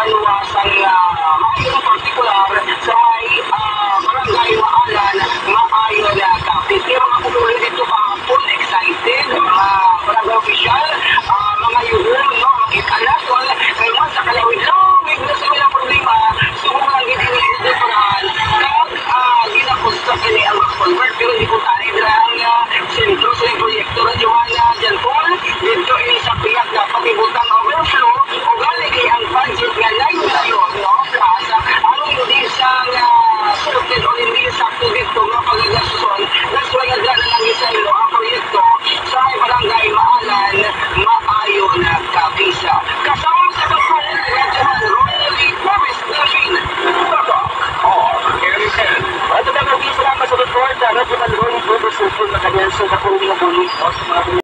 maluwasang in particular sa may barangay Maalan, Maayon, Kapit. Kaya mga pumulo dito kahapon, excited, mga barangay official, mga yuhon, no, mga ikalason, kaya man sa kalawid-lawid na sa ilang problema, sumulang gidinilituran, ginapos sa kini ang convert, pero di ko tayo lang sentro sa proyekto na Johanna Jan Paul, dito ini sa piyak na pag-ibutang overflow, o galigay ang budget nga layo-layo, no, plus, anong hindi siyang sorted o hindi sakto dito, no, pag-agasuson, that's why nagdala lang isa ilo ang proyekto sa barangay Maalan, Maayon, Kapisa. Kasama sa pagkuhan ng Radyohan Royally Promise Delphine, Toto, or MN. At ang nag-isalamat sa report, Radyohan Royally Promise Delphine, na kanyang sa kakong ginabuli o sa mga